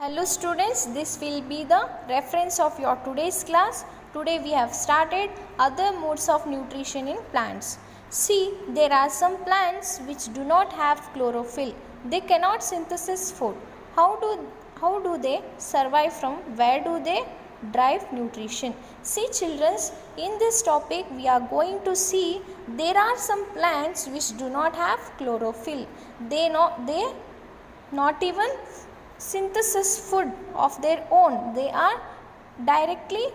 Hello students, this will be the reference of your today's class. Today we have started other modes of nutrition in plants. See, there are some plants which do not have chlorophyll. They cannot synthesize food. How do they survive from where do they derive nutrition? See children, in this topic we are going to see there are some plants which do not have chlorophyll. They not even synthesis food of their own. They are directly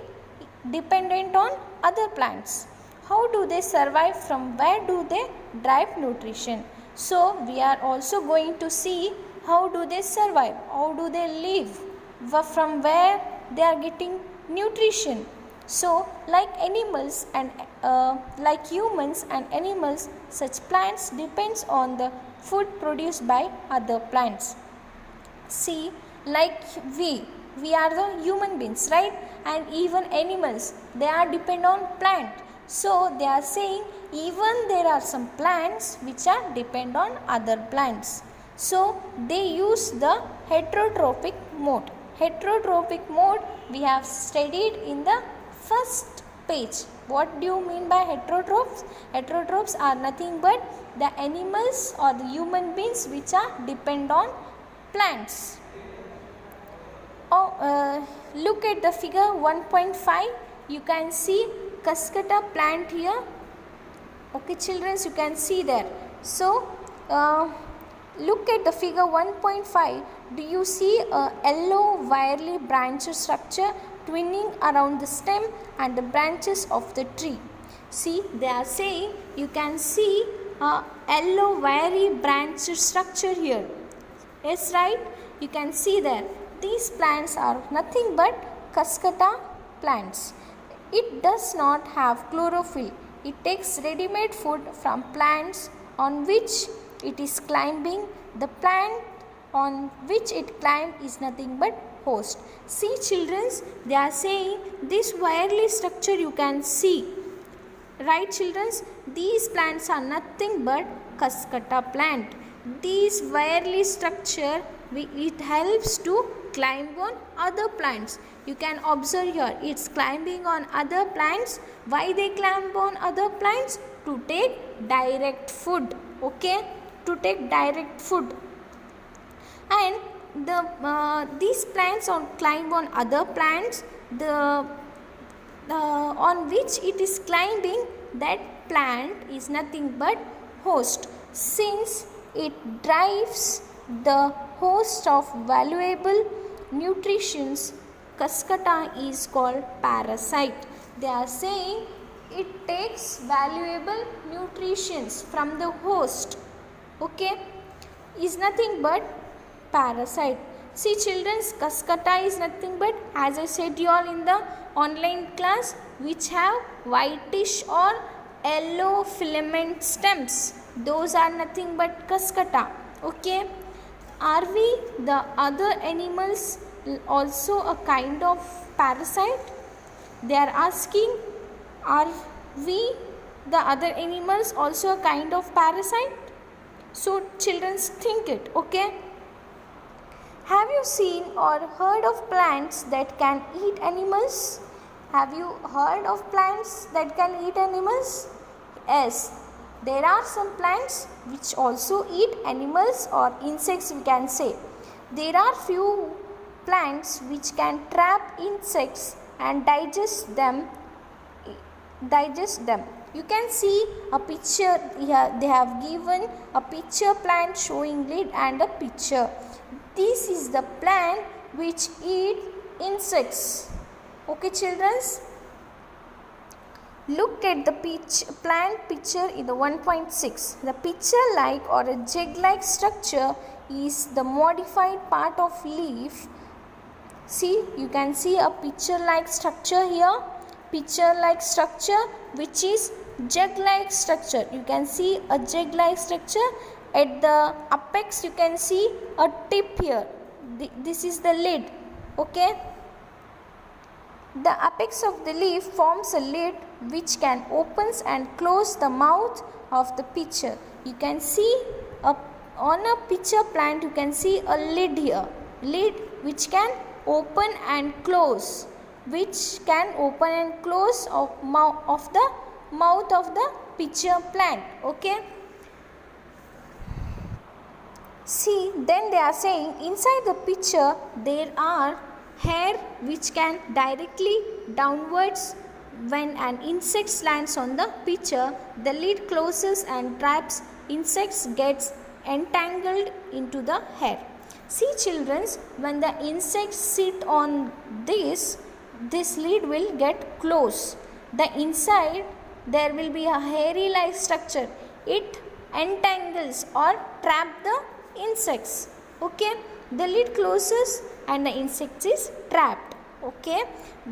dependent on other plants. How do they survive? From where do they derive nutrition? So we are also going to see how do they survive, how do they live, from where they are getting nutrition. So like animals and like humans and animals, such plants depends on the food produced by other plants. See, like we are the human beings, right? And even animals, they are depend on plant. So they are saying even there are some plants which are depend on other plants. So they use the heterotrophic mode. Heterotrophic mode we have studied in the first page. What do you mean by heterotrophs? Heterotrophs are nothing but the animals or the human beings which are depend on plants. Look at the figure 1.5. You can see Cuscuta plant here. Okay children, you can see there. So look at the figure 1.5. Do you see a yellow wirely branch structure twining around the stem and the branches of the tree? See, they are saying you can see a yellow wiry branch structure here. Yes, right? You can see there. These plants are nothing but Cuscuta plants. It does not have chlorophyll. It takes ready-made food from plants on which it is climbing. The plant on which it climbs is nothing but host. See children, they are saying this wirely structure you can see. Right children, these plants are nothing but Cuscuta plant. This wirely structure it helps to climb on other plants. You can observe here it's climbing on other plants. Why they climb on other plants? To take direct food. Okay, to take direct food. And these plants climb on other plants. On which it is climbing, that plant is nothing but host. Since it drives the host of valuable nutritions, Cuscuta is called parasite. They are saying it takes valuable nutritions from the host. Okay, is nothing but parasite. See children, Cuscuta is nothing but, as I said you all in the online class, which have whitish or yellow filament stems. Those are nothing but Cuscuta. Okay, are we the other animals also a kind of parasite? They are asking, are we the other animals also a kind of parasite? So children, think it. Okay, have you seen or heard of plants that can eat animals? Have you heard of plants that can eat animals? Yes, there are some plants which also eat animals or insects, we can say. There are few plants which can trap insects and digest them. You can see a picture here. They have given a picture plant showing lid and a picture. This is the plant which eat insects. Okay children, look at the plant picture in the 1.6. The picture like or a jug like structure is the modified part of leaf. See, you can see a picture like structure here. Picture like structure which is jug like structure. You can see a jug like structure. At the apex you can see a tip here. This is the lid. Okay, the apex of the leaf forms a lid which can opens and close the mouth of the pitcher. You can see on a pitcher plant you can see a lid here. Lid which can open and close, of the mouth of the pitcher plant. Okay. See, then they are saying inside the pitcher there are hair which can directly downwards. When an insect lands on the pitcher, the lid closes and traps insects gets entangled into the hair. See children, when the insects sit on this lid will get closed. The inside there will be a hairy like structure. It entangles or trap the insects. Okay, the lid closes and the insect is trapped. Okay,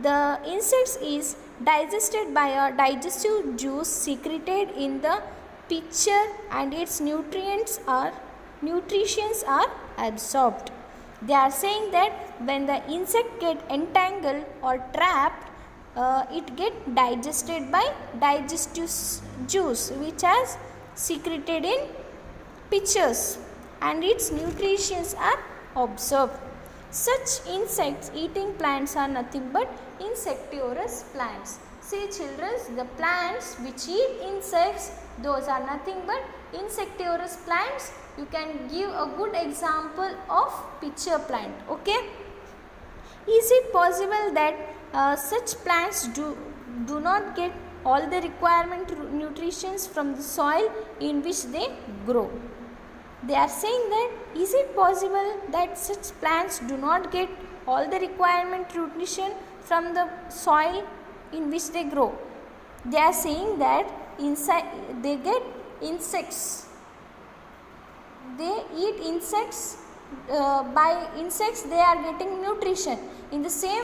the insects is digested by a digestive juice secreted in the pitcher and its nutrients are absorbed. They are saying that when the insect get entangled or trapped, it get digested by digestive juice which has secreted in pitchers and its nutrients are absorbed. Such insects eating plants are nothing but insectivorous plants. See children, the plants which eat insects, those are nothing but insectivorous plants. You can give a good example of pitcher plant. Okay. Is it possible that such plants do not get all the requirement nutrition from the soil in which they grow? They are saying that is it possible that such plants do not get all the requirement nutrition from the soil in which they grow? They are saying that inside they get insects. They eat insects. By insects they are getting nutrition. In the same